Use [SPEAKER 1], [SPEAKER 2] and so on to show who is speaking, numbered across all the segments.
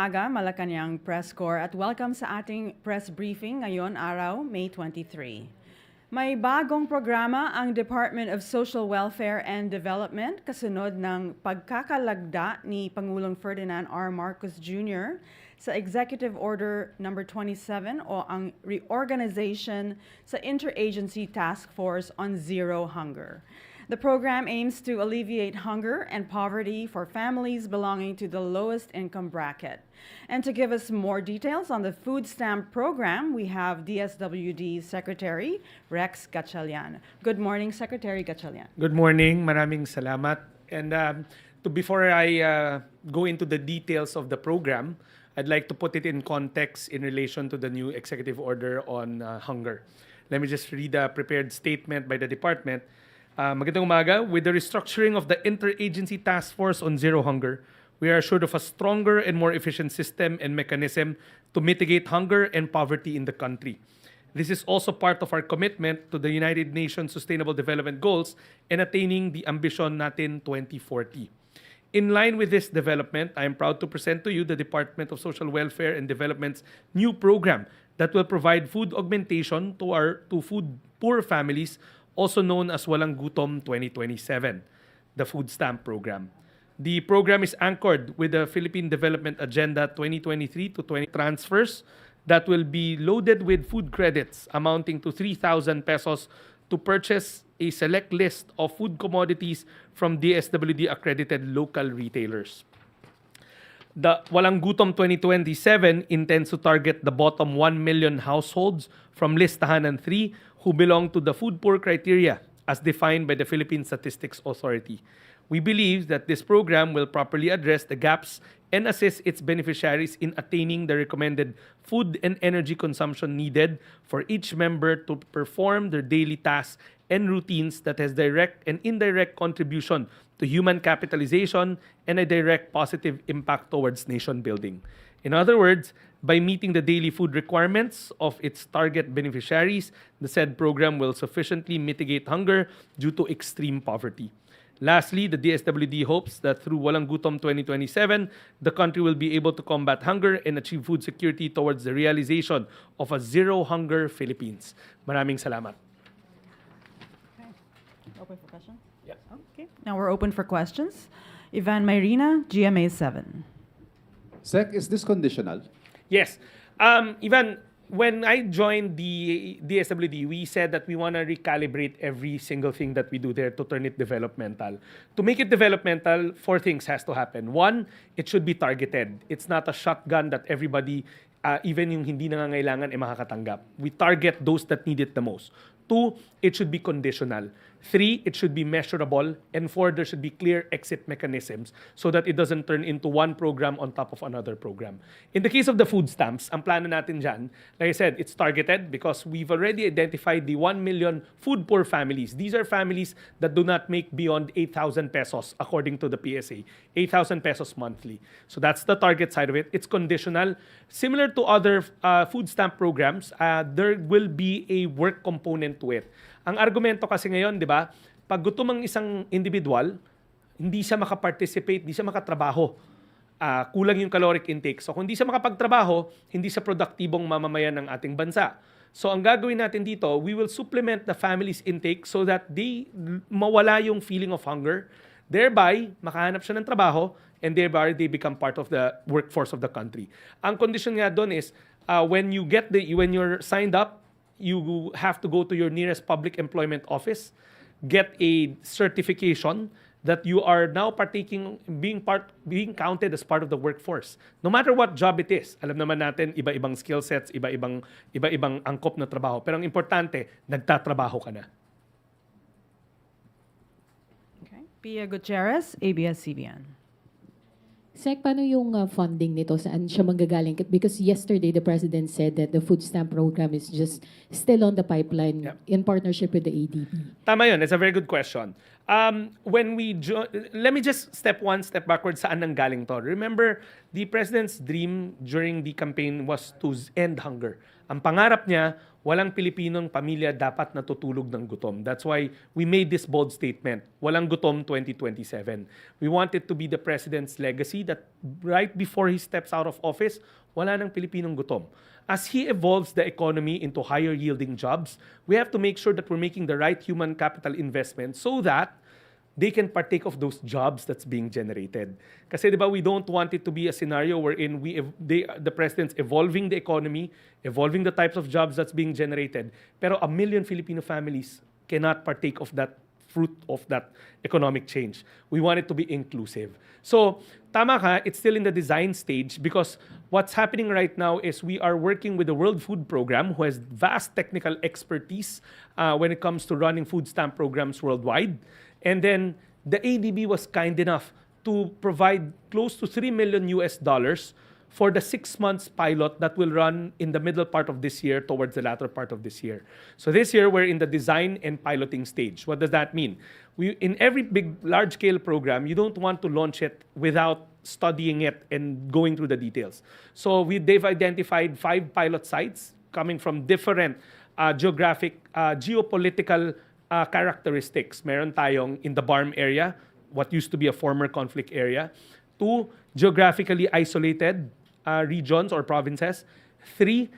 [SPEAKER 1] Malacañang Press Corps at welcome sa ating press briefing ngayon araw, May 23. May bagong programa ang Department of Social Welfare and Development kasunod ng pagkakalagda ni Pangulong Ferdinand R. Marcos Jr. sa Executive Order No. 27 o ang reorganization sa Interagency Task Force on Zero Hunger. The program aims to alleviate hunger and poverty for families belonging to the lowest income bracket. And to give us more details on the food stamp program, we have DSWD Secretary Rex Gatchalian. Good morning, Secretary Gatchalian.
[SPEAKER 2] Good morning. Maraming salamat. And before I go into the details of the program, I'd like to put it in context in relation to the new executive order on hunger. Let me just read a prepared statement by the department. Magandang umaga. With the restructuring of the Interagency Task Force on Zero Hunger, we are assured of a stronger and more efficient system and mechanism to mitigate hunger and poverty in the country. This is also part of our commitment to the United Nations Sustainable Development Goals and attaining the ambition natin 2040. In line with this development, I am proud to present to you the Department of Social Welfare and Development's new program that will provide food augmentation to food poor families, also known as Walang Gutom 2027, the food stamp program. The program is anchored with the Philippine Development Agenda 2023 to 20 transfers that will be loaded with food credits amounting to 3,000 pesos to purchase a select list of food commodities from DSWD accredited local retailers. The Walang Gutom 2027 intends to target the bottom 1 million households from List Tahanan 3 who belong to the food poor criteria as defined by the Philippine Statistics Authority. We believe that this program will properly address the gaps and assist its beneficiaries in attaining the recommended food and energy consumption needed for each member to perform their daily tasks and routines that has direct and indirect contribution to human capitalization and a direct positive impact towards nation building. In other words, by meeting the daily food requirements of its target beneficiaries, the said program will sufficiently mitigate hunger due to extreme poverty. Lastly, the DSWD hopes that through Walang Gutom 2027, the country will be able to combat hunger and achieve food security towards the realization of a zero hunger Philippines. Maraming salamat.
[SPEAKER 1] Okay. Open for questions?
[SPEAKER 2] Yeah.
[SPEAKER 1] Okay. Now we're open for questions. Ivan Mayrina, GMA 7.
[SPEAKER 3] Sec, is this conditional?
[SPEAKER 2] Yes. Ivan, when I joined the DSWD, we said that we want to recalibrate every single thing that we do there to turn it developmental. To make it developmental, 4 things has to happen. 1, it should be targeted. It's not a shotgun that everybody, even yung hindi nangangailangan, makakatanggap. We target those that need it the most. 2, it should be conditional. 3, it should be measurable. And 4, there should be clear exit mechanisms so that it doesn't turn into one program on top of another program. In the case of the food stamps, ang plano natin dyan, like I said, it's targeted because we've already identified the 1 million food poor families. These are families that do not make beyond 8,000 pesos according to the PSA. 8,000 pesos monthly. So that's the target side of it. It's conditional. Similar to other food stamp programs, there will be a work component to it. Ang argumento kasi ngayon, di ba, pag gutom ang isang individual, hindi siya makaparticipate, hindi siya makatrabaho. Kulang yung caloric intake. So kung hindi siya makapagtrabaho, hindi siya produktibong mamamayan ng ating bansa. So ang gagawin natin dito, we will supplement the family's intake so that they mawala yung feeling of hunger. Thereby, makahanap siya ng trabaho and thereby they become part of the workforce of the country. Ang condition nga doon is when you're signed up, you have to go to your nearest public employment office, get a certification that you are now being counted as part of the workforce. No matter what job it is. Alam naman natin, iba-ibang skill sets, iba-ibang angkop na trabaho. Pero ang importante, nagtatrabaho ka na.
[SPEAKER 1] Okay. Pia Gutierrez, ABS-CBN.
[SPEAKER 4] Sec, paano yung funding nito? Saan siya manggagaling? Because yesterday, the President said that the food stamp program is just still on the pipeline in partnership with the ADB.
[SPEAKER 2] Tama yun. It's a very good question. Let me just step backwards saan nanggaling to. Remember, the President's dream during the campaign was to end hunger. Ang pangarap niya walang Pilipinong pamilya dapat natutulog ng gutom. That's why we made this bold statement, Walang Gutom 2027. We want it to be the President's legacy that right before he steps out of office, wala nang Pilipinong gutom. As he evolves the economy into higher yielding jobs, we have to make sure that we're making the right human capital investment so that they can partake of those jobs that's being generated. Kasi diba, we don't want it to be a scenario wherein the president's evolving the economy, evolving the types of jobs that's being generated, pero 1 million Filipino families cannot partake of that fruit of that economic change. We want it to be inclusive. So, tama ka, it's still in the design stage because what's happening right now is we are working with the World Food Program, who has vast technical expertise when it comes to running food stamp programs worldwide. And then the ADB was kind enough to provide close to $3 million for the 6 months pilot that will run in the middle part of this year towards the latter part of this year. So this year, we're in the design and piloting stage. What does that mean? In every big, large-scale program, you don't want to launch it without studying it and going through the details. So they've identified 5 pilot sites coming from different geopolitical characteristics. Meron tayong in the Barm area, what used to be a former conflict area. 2, geographically isolated regions or provinces. 3,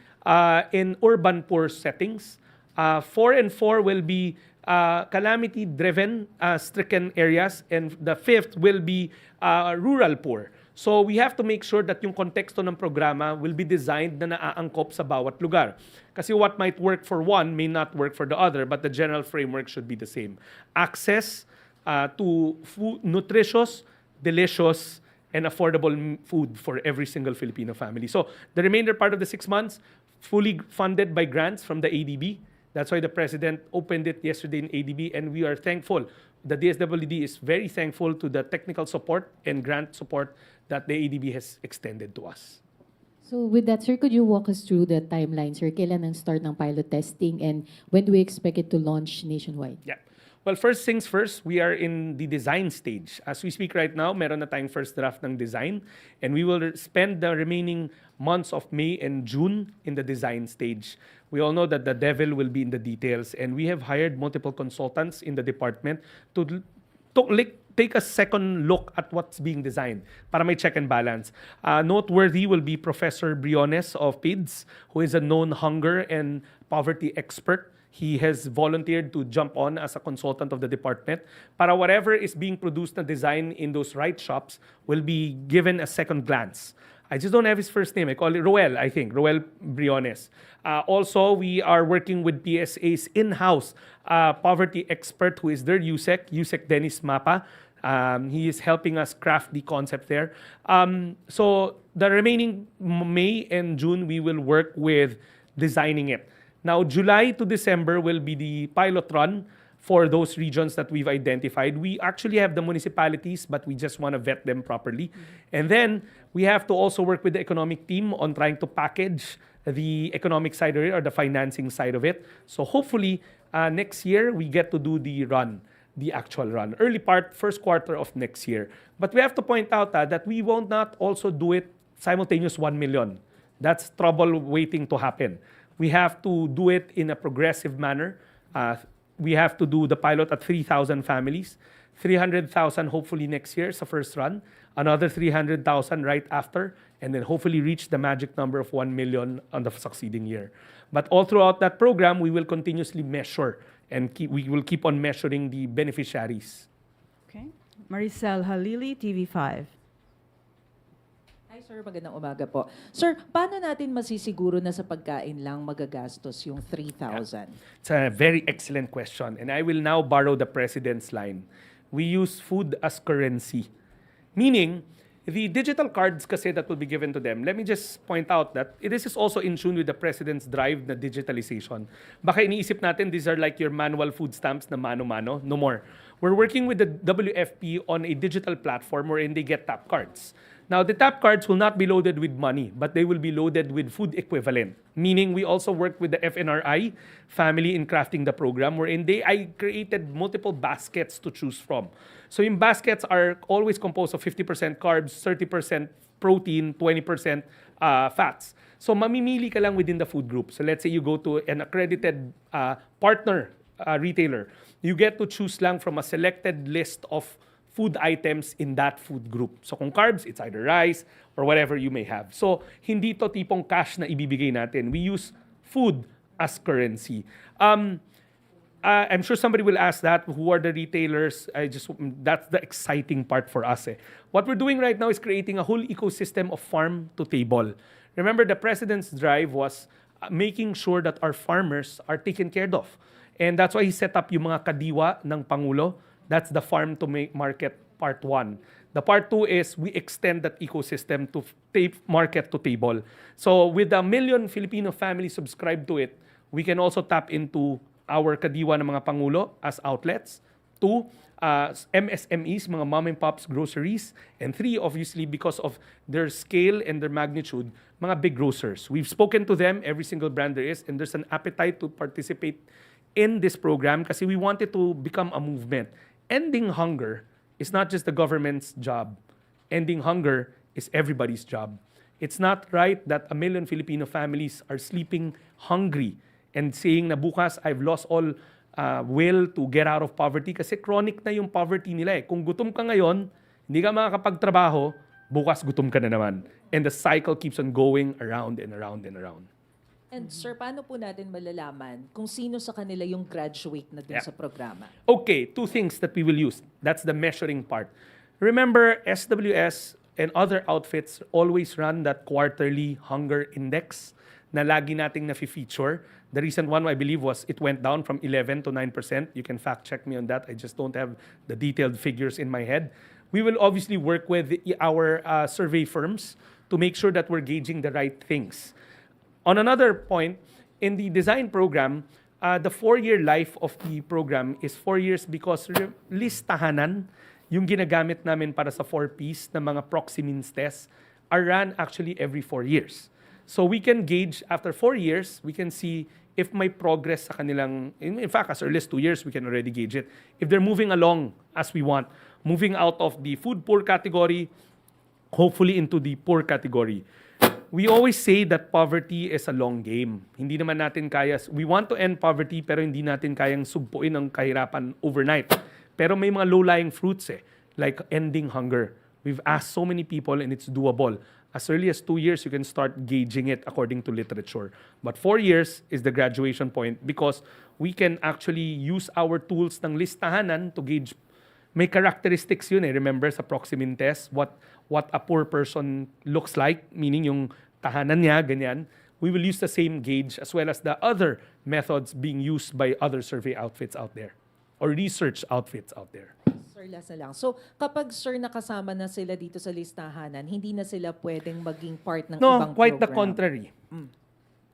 [SPEAKER 2] in urban poor settings. 4 and 4 will be calamity-driven, stricken areas. And the 5th will be rural poor. So we have to make sure that yung konteksto ng programa will be designed na naaangkop sa bawat lugar. Kasi what might work for one may not work for the other, but the general framework should be the same. Access to food, nutritious, delicious, and affordable food for every single Filipino family. So the remainder part of the 6 months, fully funded by grants from the ADB. That's why the President opened it yesterday in ADB, and we are thankful. The DSWD is very thankful to the technical support and grant support that the ADB has extended to us.
[SPEAKER 4] So with that, sir, could you walk us through the timeline, sir? Kailan ang start ng pilot testing and when do we expect it to launch nationwide?
[SPEAKER 2] Yeah. Well, first things first, we are in the design stage. As we speak right now, meron na tayong first draft ng design, and we will spend the remaining months of May and June in the design stage. We all know that the devil will be in the details, and we have hired multiple consultants in the department to take a second look at what's being designed para may check and balance. Noteworthy will be Professor Briones of PIDS, who is a known hunger and poverty expert. He has volunteered to jump on as a consultant of the department para whatever is being produced na design in those right shops will be given a second glance. I just don't have his first name. I call it Roel, I think. Roel Briones. Also, we are working with PSA's in-house poverty expert who is their USEC Dennis Mapa. He is helping us craft the concept there. So the remaining May and June, we will work with designing it. Now, July to December will be the pilot run for those regions that we've identified. We actually have the municipalities, but we just want to vet them properly. And then we have to also work with the economic team on trying to package the economic side of it or the financing side of it. So hopefully, next year, we get to do the actual run. Early part, first quarter of next year. But we have to point out that we won't not also do it simultaneous 1 million. That's trouble waiting to happen. We have to do it in a progressive manner. We have to do the pilot at 3,000 families, 300,000 hopefully next year sa first run, another 300,000 right after, and then hopefully reach the magic number of 1 million on the succeeding year. But all throughout that program, we will continuously measure and we will keep on measuring the beneficiaries.
[SPEAKER 1] Okay. Maricel Halili, TV5.
[SPEAKER 5] Hi sir, magandang umaga po. Sir, paano natin masisiguro na sa pagkain lang magagastos yung 3,000?
[SPEAKER 2] It's a very excellent question, and I will now borrow the President's line. We use food as currency. Meaning, the digital cards kasi that will be given to them, let me just point out that this is also in tune with the President's drive na digitalization. Baka iniisip natin, these are like your manual food stamps na mano-mano. No more. We're working with the WFP on a digital platform wherein they get tap cards. Now, the tap cards will not be loaded with money, but they will be loaded with food equivalent. Meaning, we also work with the FNRI family in crafting the program, wherein I created multiple baskets to choose from. So, yung baskets are always composed of 50% carbs, 30% protein, 20% fats. So mamimili ka lang within the food group. So let's say you go to an accredited partner retailer. You get to choose lang from a selected list of food items in that food group. So kung carbs, it's either rice or whatever you may have. So hindi to tipong cash na ibibigay natin. We use food as currency. I'm sure somebody will ask that, who are the retailers? That's the exciting part for us. What we're doing right now is creating a whole ecosystem of farm to table. Remember, the President's drive was making sure that our farmers are taken care of. And that's why he set up yung mga kadiwa ng Pangulo. That's the farm to market part 1. The part 2 is we extend that ecosystem to market to table. So with 1 million Filipino families subscribed to it, we can also tap into our kadiwa ng mga Pangulo as outlets. 2, MSMEs, mga mom and pops groceries. And 3, obviously, because of their scale and their magnitude, mga big grocers. We've spoken to them, every single brand there is, and there's an appetite to participate in this program kasi we want it to become a movement. Ending hunger is not just the government's job. Ending hunger is everybody's job. It's not right that 1 million Filipino families are sleeping hungry and saying na bukas, I've lost all will to get out of poverty kasi chronic na yung poverty nila eh. Kung gutom ka ngayon, hindi ka makakapagtrabaho, bukas gutom ka na naman. And the cycle keeps on going around and around and around.
[SPEAKER 5] And sir, paano po natin malalaman kung sino sa kanila yung graduate na dun sa programa?
[SPEAKER 2] Okay, 2 things that we will use. That's the measuring part. Remember, SWS and other outfits always run that quarterly hunger index na lagi nating na-feature. The recent one, I believe, was it went down from 11 to 9%. You can fact check me on that. I just don't have the detailed figures in my head. We will obviously work with our survey firms to make sure that we're gauging the right things. On another point, in the design program, the 4-year life of the program is 4 years because listahanan, yung ginagamit namin para sa 4Ps na mga proxy means tests, are run actually every 4 years. So we can gauge, after 4 years, we can see if may progress sa kanilang, in fact, as early as 2 years, we can already gauge it. If they're moving along as we want, moving out of the food poor category, hopefully into the poor category. We always say that poverty is a long game. Hindi naman natin kaya, we want to end poverty pero hindi natin kayang sugpuin ang kahirapan overnight. Pero may mga low-lying fruits like ending hunger. We've asked so many people and it's doable. As early as 2 years, you can start gauging it according to literature. But 4 years is the graduation point because we can actually use our tools ng listahanan to gauge. May characteristics yun remember sa proximin test, what a poor person looks like, meaning yung tahanan niya, ganyan. We will use the same gauge as well as the other methods being used by other survey outfits out there or research outfits out there.
[SPEAKER 5] Sir, last na lang. So, kapag sir nakasama na sila dito sa listahanan, hindi na sila pwedeng maging part ng ibang
[SPEAKER 2] No, quite the
[SPEAKER 5] program?
[SPEAKER 2] contrary.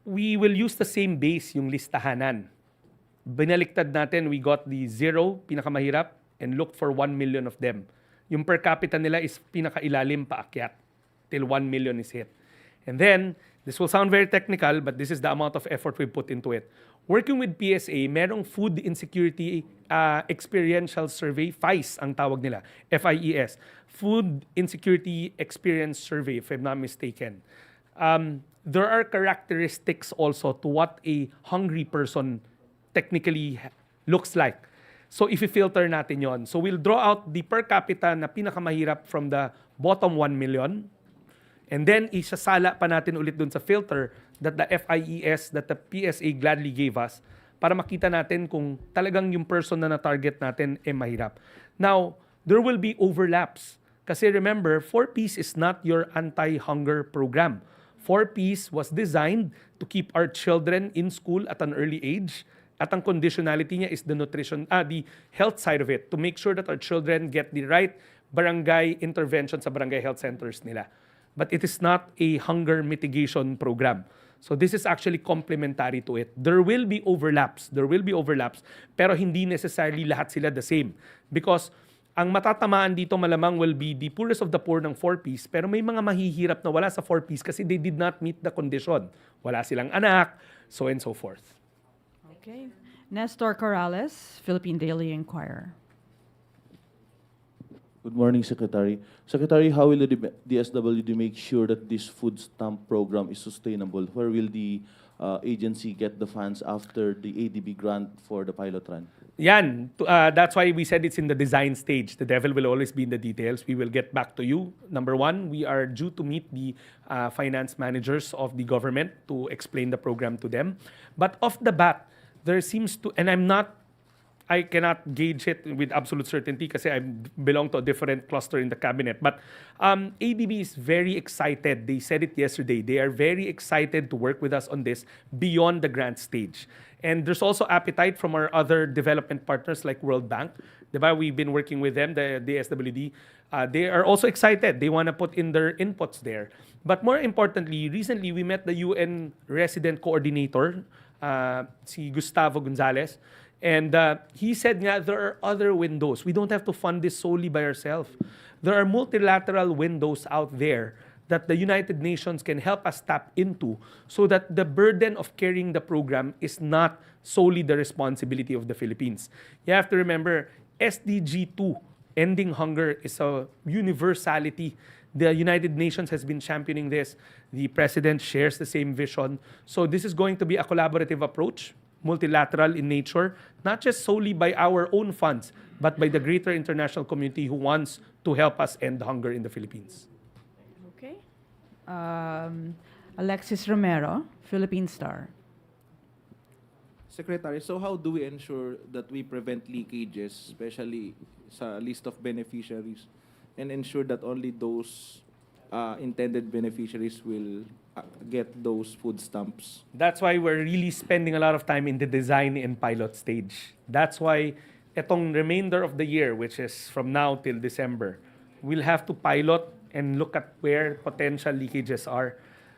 [SPEAKER 2] We will use the same base, yung listahanan. Binaliktad natin, we got the 0, pinakamahirap, and looked for 1 million of them. Yung per capita nila is pinakailalim paakyat till 1 million is hit. And then, this will sound very technical, but this is the amount of effort we put into it. Working with PSA, merong Food Insecurity Experiential Survey, FIES ang tawag nila, FIES. Food Insecurity Experience Survey, if I'm not mistaken. There are characteristics also to what a hungry person technically looks like. So, if-filter natin yon. So, we'll draw out the per capita na pinakamahirap from the bottom 1 million. And then, isasala pa natin ulit dun sa filter that the FIES, that the PSA gladly gave us para makita natin kung talagang yung person na na-target natin mahirap. Now, there will be overlaps. Kasi remember, 4Ps is not your anti-hunger program. 4Ps was designed to keep our children in school at an early age. At ang conditionality niya is the nutrition, the health side of it, to make sure that our children get the right barangay intervention sa barangay health centers nila. But it is not a hunger mitigation program. So this is actually complementary to it. There will be overlaps, pero hindi necessarily lahat sila the same. Because ang matatamaan dito malamang will be the poorest of the poor ng 4Ps, pero may mga mahihirap na wala sa 4Ps kasi they did not meet the condition. Wala silang anak, so and so forth.
[SPEAKER 1] Okay. Nestor Corrales, Philippine Daily Inquirer.
[SPEAKER 6] Good morning, Secretary. Secretary, how will the DSWD make sure that this food stamp program is sustainable? Where will the agency get the funds after the ADB grant for the pilot run?
[SPEAKER 2] Yan. That's why we said it's in the design stage. The devil will always be in the details. We will get back to you. Number one, we are due to meet the finance managers of the government to explain the program to them. But off the bat, there seems to, and I cannot gauge it with absolute certainty because I belong to a different cluster in the cabinet. But ADB is very excited. They said it yesterday. They are very excited to work with us on this beyond the grant stage. And there's also appetite from our other development partners like World Bank. Diba? We've been working with them, the DSWD. They are also excited. They want to put in their inputs there. But more importantly, recently we met the UN resident coordinator, si Gustavo Gonzalez. And he said nga, there are other windows. We don't have to fund this solely by ourselves. There are multilateral windows out there that the United Nations can help us tap into so that the burden of carrying the program is not solely the responsibility of the Philippines. You have to remember, SDG 2, ending hunger, is a universality. The United Nations has been championing this. The President shares the same vision. So this is going to be a collaborative approach, multilateral in nature, not just solely by our own funds, but by the greater international community who wants to help us end hunger in the Philippines.
[SPEAKER 1] Okay. Alexis Romero, Philippine Star.
[SPEAKER 7] Secretary, so how do we ensure that we prevent leakages, especially sa list of beneficiaries, and ensure that only those intended beneficiaries will get those food stamps?
[SPEAKER 2] That's why we're really spending a lot of time in the design and pilot stage. That's why itong remainder of the year, which is from now till December, we'll have to pilot and look at where potential leakages are.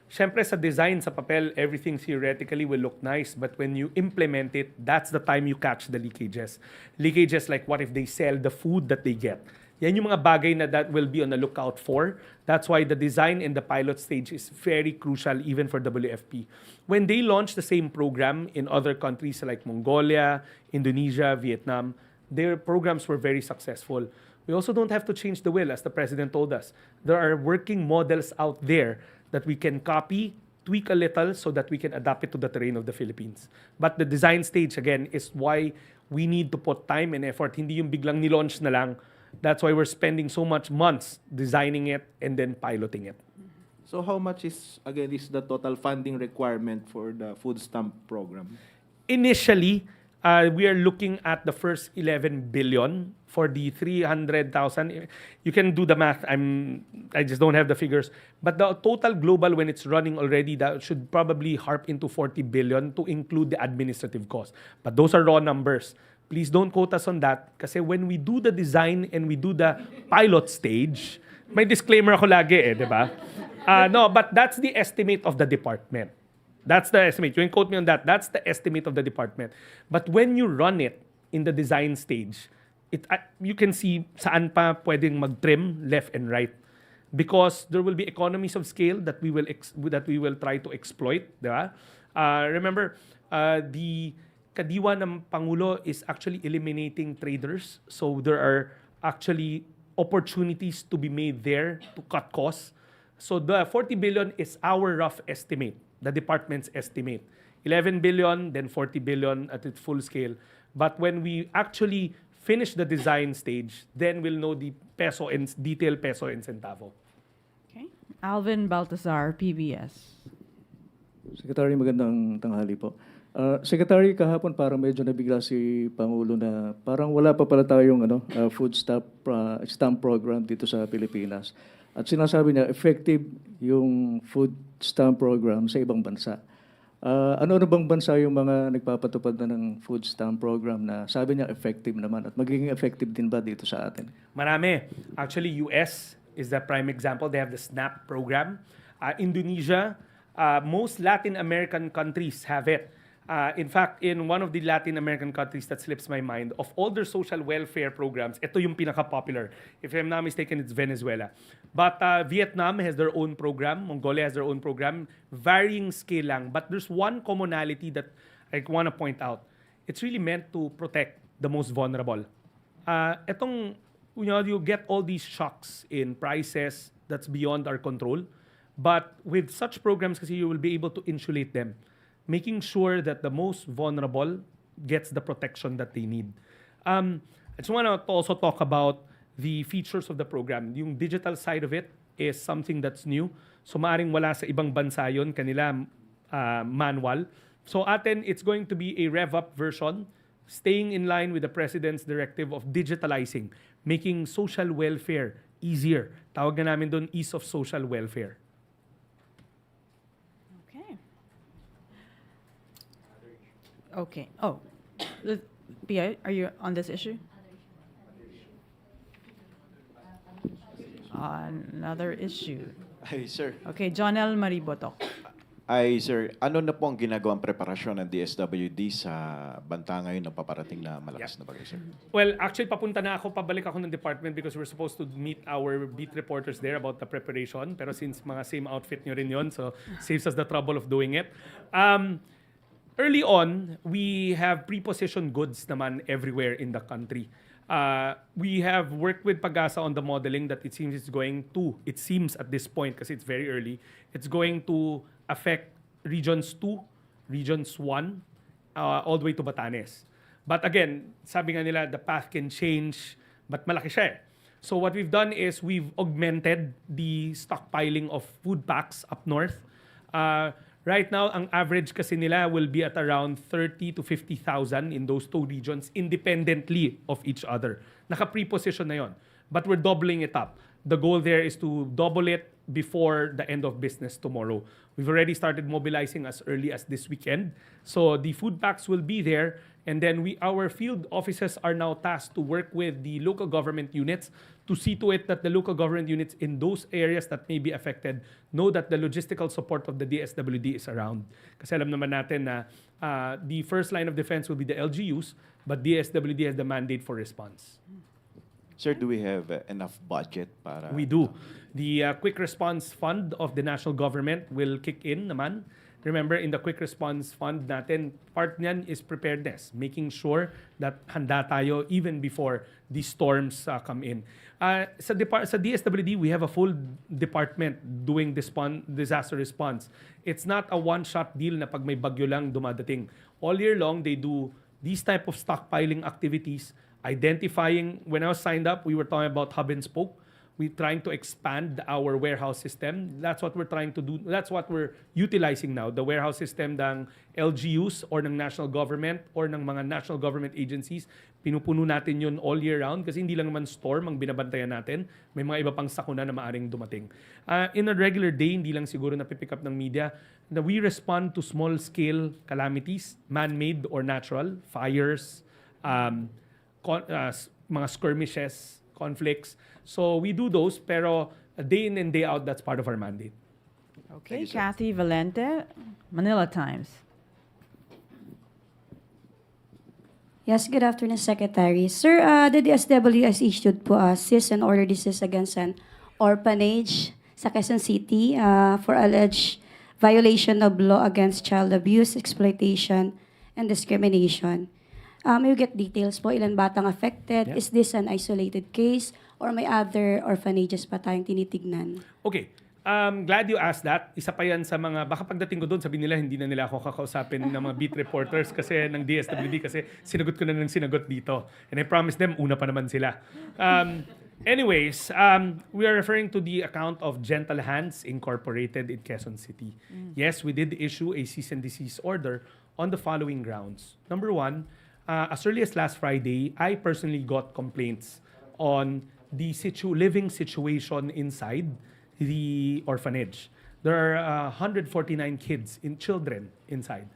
[SPEAKER 2] Siyempre sa design, sa papel, everything theoretically will look nice, but when you implement it, that's the time you catch the leakages. Leakages like what if they sell the food that they get? Yan yung mga bagay na that will be on the lookout for. That's why the design in the pilot stage is very crucial even for WFP. When they launched the same program in other countries like Mongolia, Indonesia, Vietnam, their programs were very successful. We also don't have to change the wheel, as the President told us. There are working models out there that we can copy, tweak a little so that we can adapt it to the terrain of the Philippines. But the design stage, again, is why we need to put time and effort. Hindi yung biglang nilaunch na lang. That's why we're spending so much months designing it and then piloting it.
[SPEAKER 7] So how much is the total funding requirement for the food stamp program?
[SPEAKER 2] Initially, we are looking at the first 11 billion for the 300,000. You can do the math. I just don't have the figures. But the total global, when it's running already, that should probably harp into 40 billion to include the administrative cost. But those are raw numbers. Please don't quote us on that. Kasi when we do the design and we do the pilot stage, may disclaimer ako lagi di ba? No, but that's the estimate of the department. That's the estimate. You can quote me on that. That's the estimate of the department. But when you run it in the design stage, you can see saan pa pwedeng mag-trim left and right. Because there will be economies of scale that we will try to exploit. Di ba? Remember, the kadiwa ng Pangulo is actually eliminating traders. So there are actually opportunities to be made there to cut costs. So the 40 billion is our rough estimate, the department's estimate. 11 billion, then 40 billion at its full scale. But when we actually finish the design stage, then we'll know the detailed peso and centavo.
[SPEAKER 1] Okay. Alvin Baltazar, PBS.
[SPEAKER 8] Secretary, magandang tanghali po. Secretary, kahapon parang medyo nabigla si Pangulo na parang wala pa pala tayong food stamp program dito sa Pilipinas. At sinasabi niya, effective yung food stamp program sa ibang bansa. Ano-ano bang bansa yung mga nagpapatupad na ng food stamp program na sabi niya effective naman at magiging effective din ba dito sa atin?
[SPEAKER 2] Marami. Actually, US is the prime example. They have the SNAP program. Indonesia, most Latin American countries have it. In fact, in one of the Latin American countries that slips my mind, of all their social welfare programs, ito yung pinaka-popular. If I'm not mistaken, it's Venezuela. But Vietnam has their own program. Mongolia has their own program. Varying scale lang. But there's one commonality that I want to point out. It's really meant to protect the most vulnerable. you get all these shocks in prices that's beyond our control. But with such programs, kasi you will be able to insulate them, making sure that the most vulnerable gets the protection that they need. I just want to also talk about the features of the program. Yung digital side of it is something that's new. So maaring wala sa ibang bansa yun, kanila manual. So atin, it's going to be a rev-up version, staying in line with the President's directive of digitalizing, making social welfare easier. Tawag na namin doon, ease of social welfare.
[SPEAKER 1] Okay. Okay. Oh, Pia, are you on this issue? Another issue.
[SPEAKER 9] Ay, sir.
[SPEAKER 1] Okay, Jonel Maribotok.
[SPEAKER 9] Ay, sir. Ano na po ang ginagawang preparasyon ng DSWD sa banta ngayon ng paparating na malakas na bagyo, sir?
[SPEAKER 2] Well, actually, pabalik ako ng department because we're supposed to meet our beat reporters there about the preparation. Pero since mga same outfit nyo rin yun, so saves us the trouble of doing it. Early on, we have pre-positioned goods naman everywhere in the country. We have worked with Pagasa on the modeling that it seems at this point, kasi it's very early, it's going to affect Regions 2, Regions 1, all the way to Batanes. But again, sabi nga nila, the path can change, but malaki siya eh. So what we've done is we've augmented the stockpiling of food packs up north. Right now, ang average kasi nila will be at around 30 to 50,000 in those two regions independently of each other. Naka-pre-position na yon. But we're doubling it up. The goal there is to double it before the end of business tomorrow. We've already started mobilizing as early as this weekend. So the food packs will be there. And then our field offices are now tasked to work with the local government units to see to it that the local government units in those areas that may be affected know that the logistical support of the DSWD is around. Kasi alam naman natin na the first line of defense will be the LGUs, but DSWD has the mandate for response.
[SPEAKER 9] Sir, do we have enough budget para...
[SPEAKER 2] We do. The Quick Response Fund of the national government will kick in naman. Remember, in the Quick Response Fund natin, part niyan is preparedness, making sure that handa tayo even before the storms come in. Sa DSWD, we have a full department doing disaster response. It's not a one-shot deal na pag may bagyo lang dumadating. All year long, they do these type of stockpiling activities, identifying. When I was signed up, we were talking about hub and spoke. We're trying to expand our warehouse system. That's what we're trying to do. That's what we're utilizing now. The warehouse system ng LGUs or ng national government or ng mga national government agencies. Pinupuno natin yun all year round kasi hindi lang naman storm ang binabantayan natin. May mga iba pang sakuna na maaring dumating. In a regular day, hindi lang siguro napipick up ng media, na we respond to small-scale calamities, man-made or natural, fires, mga skirmishes, conflicts. So we do those, pero day in and day out, that's part of our mandate.
[SPEAKER 1] Okay, Kathy Valente, Manila Times.
[SPEAKER 10] Yes, good afternoon, Secretary. Sir, the DSW has issued po a cease and order desist against an orphanage sa Quezon City for alleged violation of law against child abuse, exploitation, and discrimination. May we get details po, ilan batang affected?
[SPEAKER 2] Yeah.
[SPEAKER 10] Is this an isolated case or may other orphanages pa tayong tinitignan?
[SPEAKER 2] Okay. Glad you asked that. Isa pa yan sa mga, baka pagdating ko doon, sabi nila, hindi na nila ako kakausapin ng mga beat reporters kasi ng DSWD kasi sinagot ko na ng sinagot dito. And I promised them, una pa naman sila. Anyways, we are referring to the account of Gentle Hands Incorporated in Quezon City. Yes, we did issue a cease and desist order on the following grounds. Number one, as early as last Friday, I personally got complaints on the living situation inside the orphanage. There are 149 children inside.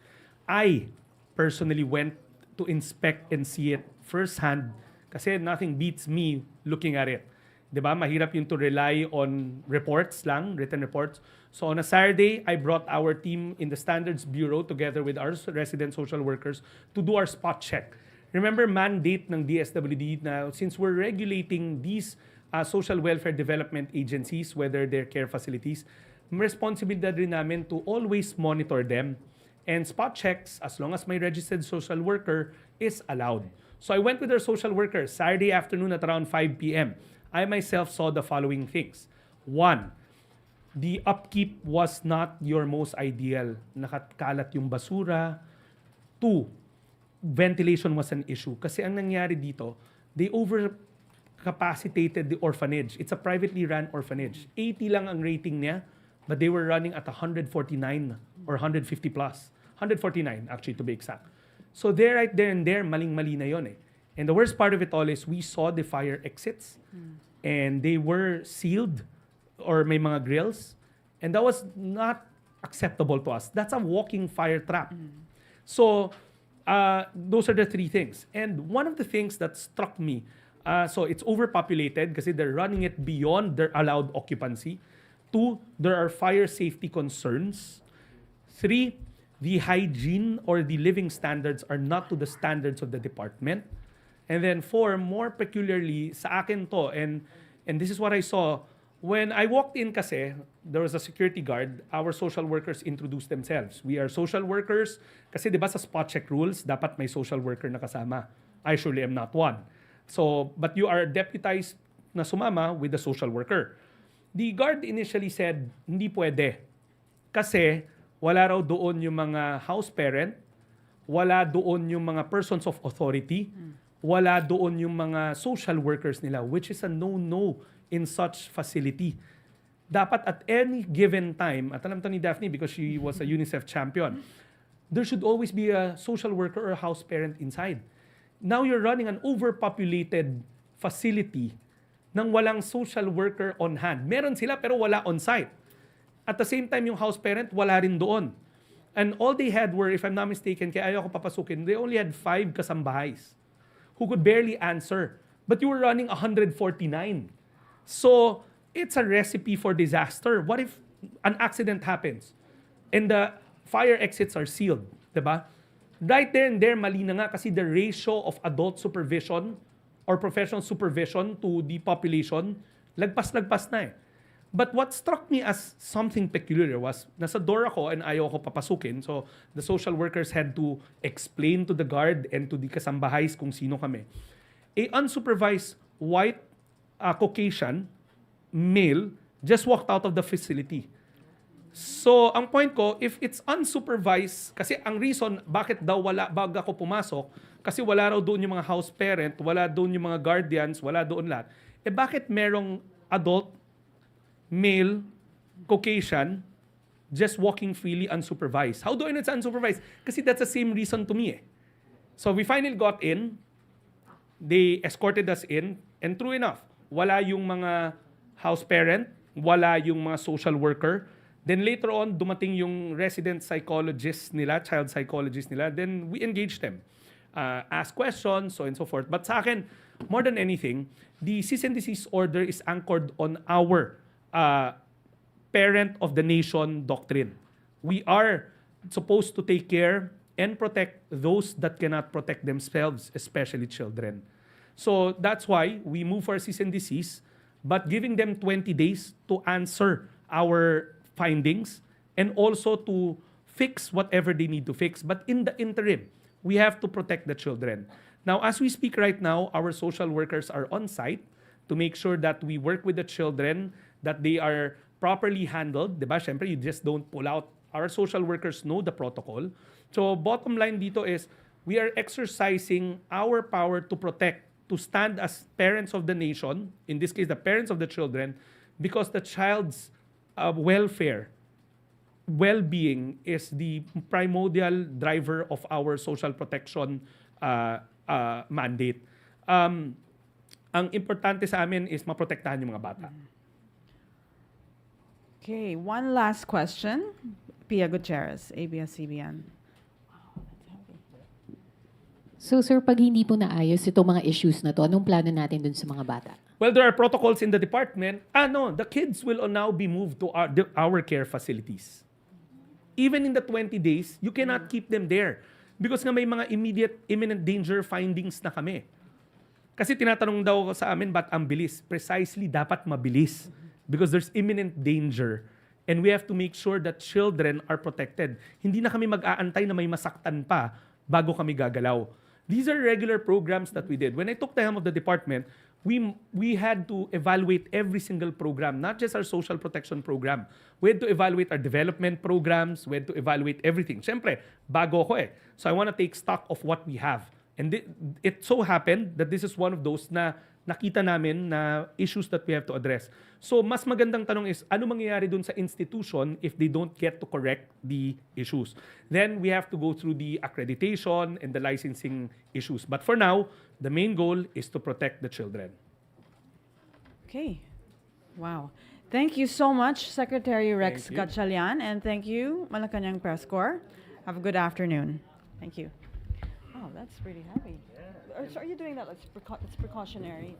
[SPEAKER 2] I personally went to inspect and see it firsthand kasi nothing beats me looking at it. Diba? Mahirap yung to rely on reports lang, written reports. So on a Saturday, I brought our team in the Standards Bureau together with our resident social workers to do our spot check. Remember, mandate ng DSWD na since we're regulating these social welfare development agencies, whether they're care facilities, responsibilidad rin namin to always monitor them. And spot checks, as long as may registered social worker, is allowed. So I went with our social worker Saturday afternoon at around 5 p.m. I myself saw the following things. One, the upkeep was not your most ideal. Nakakalat yung basura. Two, ventilation was an issue. Kasi ang nangyari dito, they overcapacitated the orphanage. It's a privately run orphanage. 80 lang ang rating niya, but they were running at 149 or 150 plus. 149 actually to be exact. So there, right there and there, maling-mali na yon eh. And the worst part of it all is we saw the fire exits and they were sealed or may mga grills, and that was not acceptable to us. That's a walking fire trap. So those are the three things. And one of the things that struck me, so it's overpopulated kasi they're running it beyond their allowed occupancy. Two, there are fire safety concerns. Three, the hygiene or the living standards are not to the standards of the department. And then four, more peculiarly, sa akin to, and this is what I saw, when I walked in kasi, there was a security guard, our social workers introduced themselves. We are social workers, kasi di ba sa spot check rules, dapat may social worker na kasama. I surely am not one. So, but you are deputized na sumama with the social worker. The guard initially said, hindi pwede. Kasi wala raw doon yung mga house parent, wala doon yung mga persons of authority, wala doon yung mga social workers nila, which is a no-no in such facility. Dapat at any given time, at alam to ni Daphne because she was a UNICEF champion, there should always be a social worker or a house parent inside. Now you're running an overpopulated facility nang walang social worker on hand. Meron sila pero wala on site. At the same time, yung house parent, wala rin doon. And all they had were, if I'm not mistaken, kaya ayaw ko papasukin, they only had 5 kasambahays who could barely answer. But you were running 149. So, it's a recipe for disaster. What if an accident happens and the fire exits are sealed? Diba? Right there and there, mali na nga kasi the ratio of adult supervision or professional supervision to the population, lagpas-lagpas na eh. But what struck me as something peculiar was, nasa door ako and ayaw ko papasukin, so the social workers had to explain to the guard and to the kasambahays kung sino kami. A unsupervised white Caucasian male just walked out of the facility. So, ang point ko, if it's unsupervised, kasi ang reason bakit daw wala bago ako pumasok, kasi wala raw doon yung mga house parent, wala doon yung mga guardians, wala doon lahat. Eh bakit merong adult, male, Caucasian, just walking freely unsupervised? How do I know it's unsupervised? Kasi that's the same reason to me eh. So we finally got in, they escorted us in, and true enough, wala yung mga house parent, wala yung mga social worker. Then later on, dumating yung resident psychologist nila, child psychologist nila, then we engaged them. Ask questions, so and so forth. But sa akin, more than anything, the cease and desist order is anchored on our parent of the nation doctrine. We are supposed to take care and protect those that cannot protect themselves, especially children. So that's why we move for cease and desist, but giving them 20 days to answer our findings and also to fix whatever they need to fix. But in the interim, we have to protect the children. Now, as we speak right now, our social workers are on site to make sure that we work with the children, that they are properly handled. Diba? Siyempre, you just don't pull out. Our social workers know the protocol. So bottom line dito is, we are exercising our power to protect, to stand as parents of the nation, in this case, the parents of the children, because the child's welfare, well-being is the primordial driver of our social protection mandate. Ang importante sa amin is maprotektahan yung mga bata.
[SPEAKER 1] Okay, one last question. Pia Gutierrez, ABS-CBN.
[SPEAKER 4] So sir, pag hindi po naayos itong mga issues na to, anong plano natin dun sa mga bata?
[SPEAKER 2] Well, there are protocols in the department. No, the kids will now be moved to our care facilities. Even in the 20 days, you cannot keep them there. Because nga may mga imminent danger findings na kami. Kasi tinatanong daw sa amin, ba't ang bilis? Precisely, dapat mabilis. Because there's imminent danger. And we have to make sure that children are protected. Hindi na kami mag-aantay na may masaktan pa bago kami gagalaw. These are regular programs that we did. When I took the helm of the department, we had to evaluate every single program, not just our social protection program. We had to evaluate our development programs. We had to evaluate everything. Siyempre, bago ako eh. So I want to take stock of what we have. And it so happened that this is one of those na nakita namin na issues that we have to address. So mas magandang tanong is, ano mangyayari dun sa institution if they don't get to correct the issues? Then we have to go through the accreditation and the licensing issues. But for now, the main goal is to protect the children.
[SPEAKER 1] Okay. Wow. Thank you so much, Secretary Rex
[SPEAKER 2] Thank you.
[SPEAKER 1] Gatchalian, and thank you, Malacañang Press Corps. Have a good afternoon. Thank you. Oh, that's pretty heavy. So are you doing that? It's precautionary.